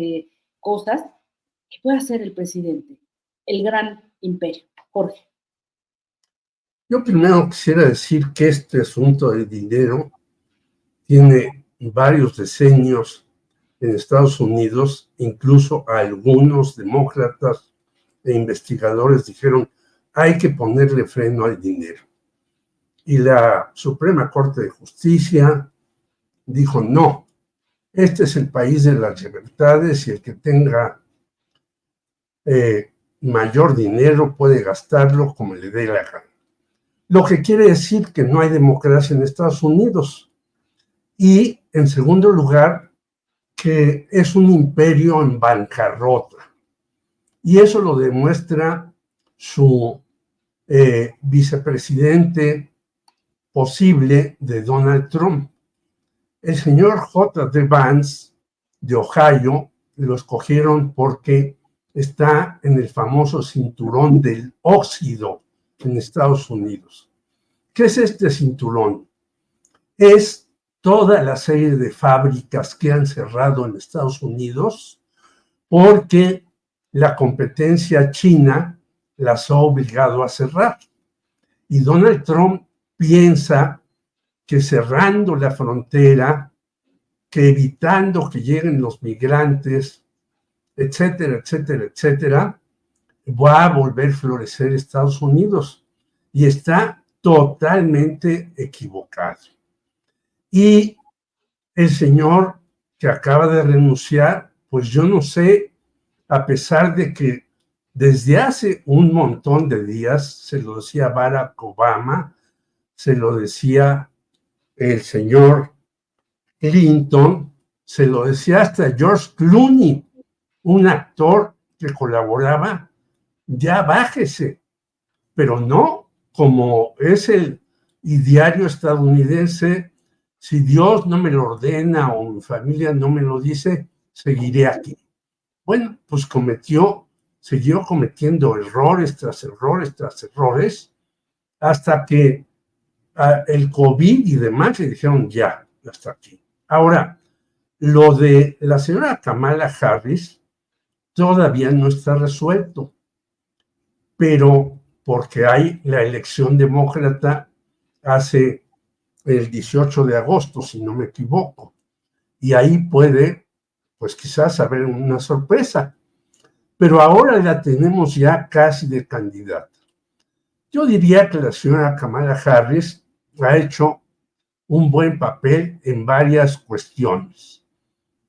cosas? ¿Qué puede hacer el presidente? El gran imperio. Jorge. Yo primero quisiera decir que este asunto del dinero tiene varios decenios en Estados Unidos. Incluso algunos demócratas e investigadores dijeron hay que ponerle freno al dinero. Y la Suprema Corte de Justicia dijo no, este es el país de las libertades y el que tenga mayor dinero, puede gastarlo como le dé la gana. Lo que quiere decir que no hay democracia en Estados Unidos. Y, en segundo lugar, que es un imperio en bancarrota. Y eso lo demuestra su vicepresidente posible de Donald Trump. El señor J.D. Vance de Ohio lo escogieron porque está en el famoso cinturón del óxido en Estados Unidos. ¿Qué es este cinturón? Es toda la serie de fábricas que han cerrado en Estados Unidos porque la competencia china las ha obligado a cerrar. Y Donald Trump piensa que cerrando la frontera, que evitando que lleguen los migrantes, etcétera, etcétera, etcétera, va a volver a florecer Estados Unidos. Y está totalmente equivocado. Y el señor que acaba de renunciar, pues yo no sé, a pesar de que desde hace un montón de días se lo decía Barack Obama, se lo decía el señor Clinton, se lo decía hasta George Clooney, un actor que colaboraba, ya bájese, pero no, como es el ideario estadounidense, si Dios no me lo ordena o mi familia no me lo dice, seguiré aquí. Bueno, pues siguió cometiendo errores tras errores tras errores, hasta que el COVID y demás le dijeron ya, hasta aquí. Ahora, lo de la señora Kamala Harris todavía no está resuelto, pero porque hay la elección demócrata hace el 18 de agosto, si no me equivoco, y ahí puede, pues quizás haber una sorpresa, pero ahora la tenemos ya casi de candidata. Yo diría que la señora Kamala Harris ha hecho un buen papel en varias cuestiones.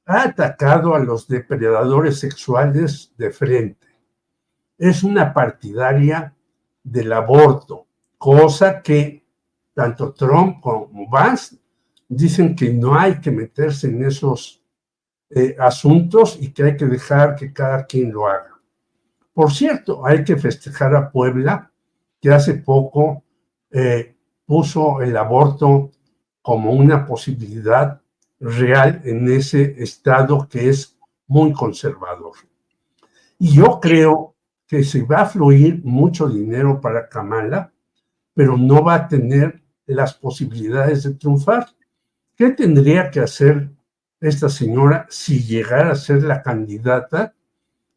Ha atacado a los depredadores sexuales de frente. Es una partidaria del aborto, cosa que tanto Trump como Vance dicen que no hay que meterse en esos asuntos y que hay que dejar que cada quien lo haga. Por cierto, hay que festejar a Puebla, que hace poco puso el aborto como una posibilidad real en ese estado que es muy conservador. Y yo creo que se va a fluir mucho dinero para Kamala, pero no va a tener las posibilidades de triunfar. ¿Qué tendría que hacer esta señora si llegara a ser la candidata,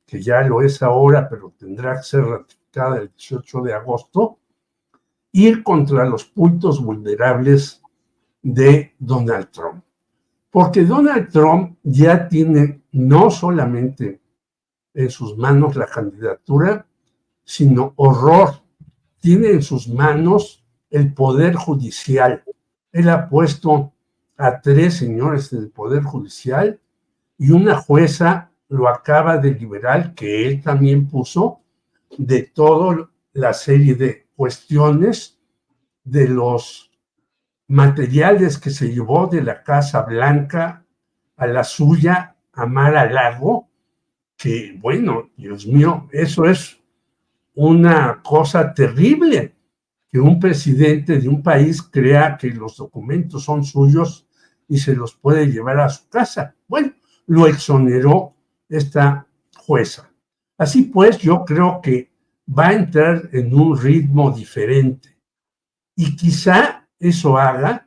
que ya lo es ahora, pero tendrá que ser ratificada el 18 de agosto? Ir contra los puntos vulnerables de Donald Trump. Porque Donald Trump ya tiene no solamente en sus manos la candidatura, sino horror. Tiene en sus manos el Poder Judicial. Él ha puesto a 3 señores del Poder Judicial y una jueza lo acaba de liberar, que él también puso, de toda la serie de cuestiones de los materiales que se llevó de la Casa Blanca a la suya, a Mar-a-Lago, que, bueno, Dios mío, eso es una cosa terrible, que un presidente de un país crea que los documentos son suyos y se los puede llevar a su casa. Bueno, lo exoneró esta jueza. Así pues, yo creo que va a entrar en un ritmo diferente. Y quizá eso haga,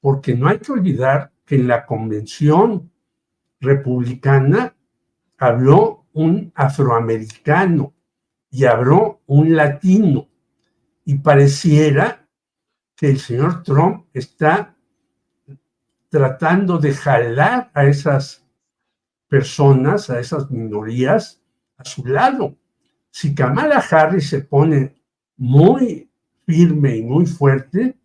porque no hay que olvidar que en la convención republicana habló un afroamericano y habló un latino. Y pareciera que el señor Trump está tratando de jalar a esas personas, a esas minorías, a su lado. Si Kamala Harris se pone muy firme y muy fuerte,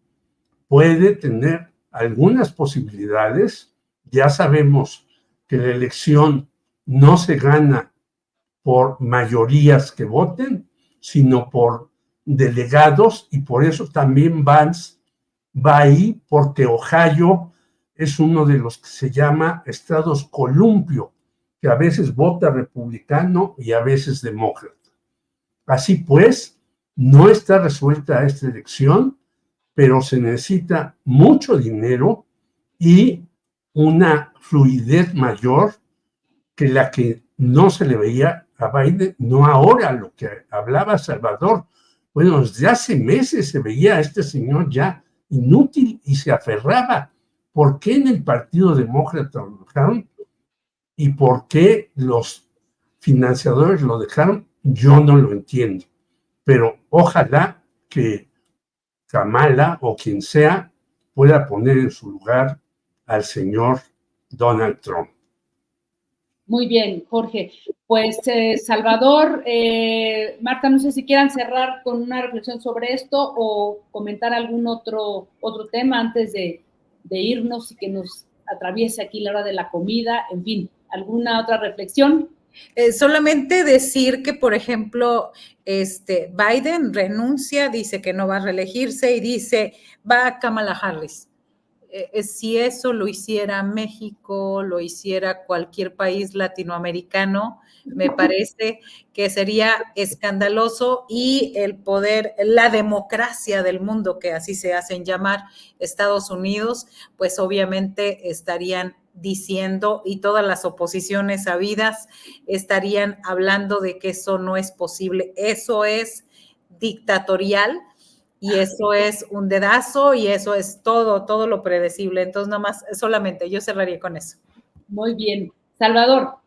puede tener algunas posibilidades. Ya sabemos que la elección no se gana por mayorías que voten, sino por delegados, y por eso también Vance va ahí, porque Ohio es uno de los que se llama estados columpio, que a veces vota republicano y a veces demócrata. Así pues, no está resuelta esta elección, pero se necesita mucho dinero y una fluidez mayor que la que no se le veía a Biden, no ahora, lo que hablaba Salvador. Bueno, desde hace meses se veía a este señor ya inútil y se aferraba. ¿Por qué en el Partido Demócrata lo dejaron? ¿Y por qué los financiadores lo dejaron? Yo no lo entiendo. Pero ojalá que Kamala o quien sea pueda poner en su lugar al señor Donald Trump. Muy bien, Jorge. Pues Salvador, Marta, no sé si quieran cerrar con una reflexión sobre esto o comentar algún otro tema antes de irnos y que nos atraviese aquí la hora de la comida, en fin, ¿alguna otra reflexión? Solamente decir que, por ejemplo, Biden renuncia, dice que no va a reelegirse y dice, va Kamala Harris. Si eso lo hiciera México, lo hiciera cualquier país latinoamericano, me parece que sería escandaloso, y el poder, la democracia del mundo, que así se hacen llamar Estados Unidos, pues obviamente estarían diciendo, y todas las oposiciones habidas estarían hablando de que eso no es posible. Eso es dictatorial. Y eso es un dedazo, y eso es todo lo predecible. Entonces, nada más, solamente yo cerraría con eso. Muy bien. Salvador.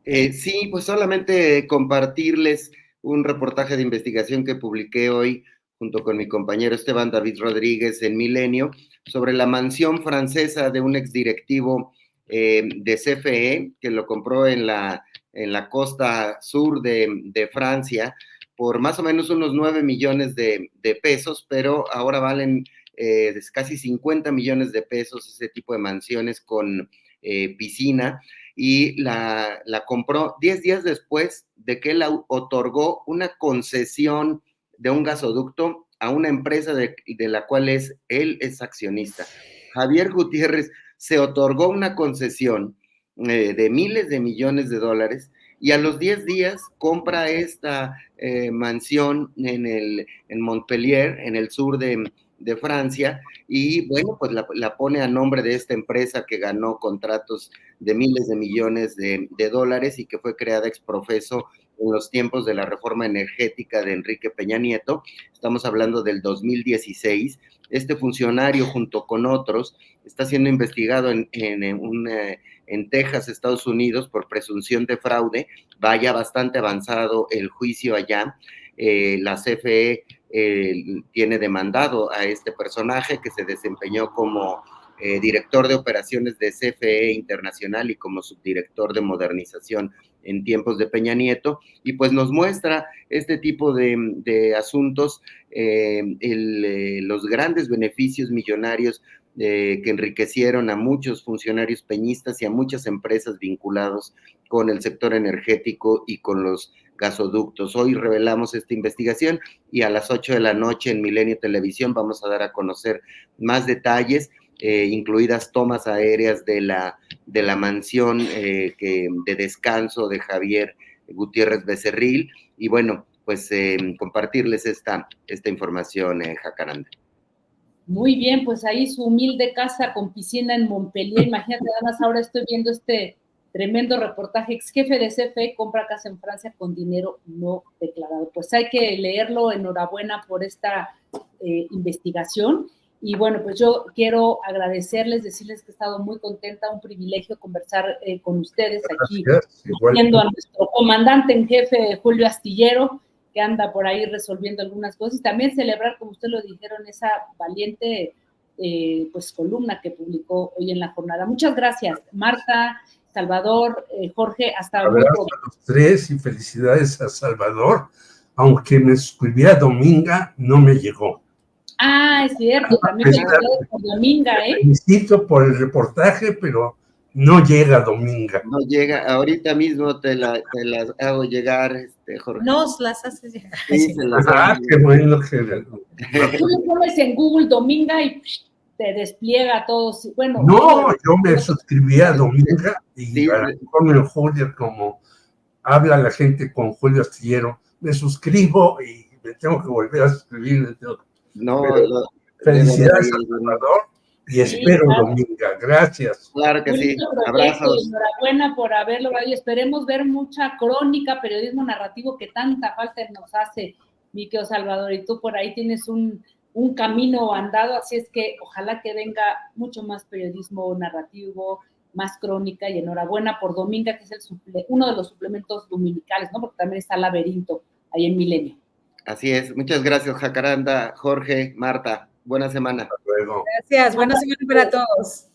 Sí, pues solamente compartirles un reportaje de investigación que publiqué hoy junto con mi compañero Esteban David Rodríguez en Milenio, sobre la mansión francesa de un exdirectivo de CFE, que lo compró en la costa sur de Francia, por más o menos unos 9 millones de pesos, pero ahora valen casi 50 millones de pesos ese tipo de mansiones con piscina, y la compró 10 días después de que él otorgó una concesión de un gasoducto a una empresa de la cual él es accionista. Javier Gutiérrez se otorgó una concesión de miles de millones de dólares, y a los 10 días compra esta mansión en Montpellier, en el sur de Francia, y bueno, pues la pone a nombre de esta empresa que ganó contratos de miles de millones de dólares y que fue creada ex profeso en los tiempos de la reforma energética de Enrique Peña Nieto. Estamos hablando del 2016. Este funcionario, junto con otros, está siendo investigado en Texas, Estados Unidos, por presunción de fraude. Vaya bastante avanzado el juicio allá. La CFE tiene demandado a este personaje, que se desempeñó como director de operaciones de CFE Internacional y como subdirector de modernización en tiempos de Peña Nieto, y pues nos muestra este tipo de asuntos, los grandes beneficios millonarios que enriquecieron a muchos funcionarios peñistas y a muchas empresas vinculados con el sector energético y con los gasoductos. Hoy revelamos esta investigación, y a las 8 de la noche en Milenio Televisión vamos a dar a conocer más detalles, incluidas tomas aéreas de la mansión de descanso de Javier Gutiérrez Becerril, y bueno, pues compartirles esta información, Jacaranda. Muy bien, pues ahí su humilde casa con piscina en Montpellier. Imagínate, nada más ahora estoy viendo este tremendo reportaje. Ex jefe de CFE compra casa en Francia con dinero no declarado. Pues hay que leerlo. Enhorabuena por esta investigación. Y bueno, pues yo quiero agradecerles, decirles que he estado muy contenta, un privilegio conversar con ustedes aquí, viendo a nuestro comandante en jefe, Julio Astillero, que anda por ahí resolviendo algunas cosas, y también celebrar, como ustedes lo dijeron, esa valiente pues columna que publicó hoy en la jornada. Muchas gracias, Marta, Salvador, Jorge, hasta luego. Abrazo a los tres y felicidades a Salvador, aunque me escribía Dominga, no me llegó. Ah, es cierto, también felicidades por Dominga, Felicito por el reportaje, pero No llega, Dominga. No llega, ahorita mismo te las hago llegar, Jorge. Nos las haces llegar. Sí, se las Ah, hago. qué bueno que... Tú le pones en Google Dominga y te despliega todo. Bueno, No, yo me suscribí a Dominga y Sí. a lo mejor me Julio, como habla la gente con Julio Astillero, me suscribo y me tengo que volver a suscribir. No, Felicidades debe a haber algún- Salvador y Sí, espero, claro. Dominga. Gracias. Claro que sí. Bonito proyecto, Abrazos. enhorabuena por haber logrado y esperemos ver mucha crónica, periodismo narrativo que tanta falta nos hace, mi querido Salvador, y tú por ahí tienes un camino andado, así es que ojalá que venga mucho más periodismo narrativo, más crónica, y enhorabuena por Dominga, que es uno de los suplementos dominicales, ¿no? Porque también está Laberinto ahí en Milenio. Así es. Muchas gracias, Jacaranda, Jorge, Marta. Buena semana. Hasta luego. Gracias, buena semana para todos.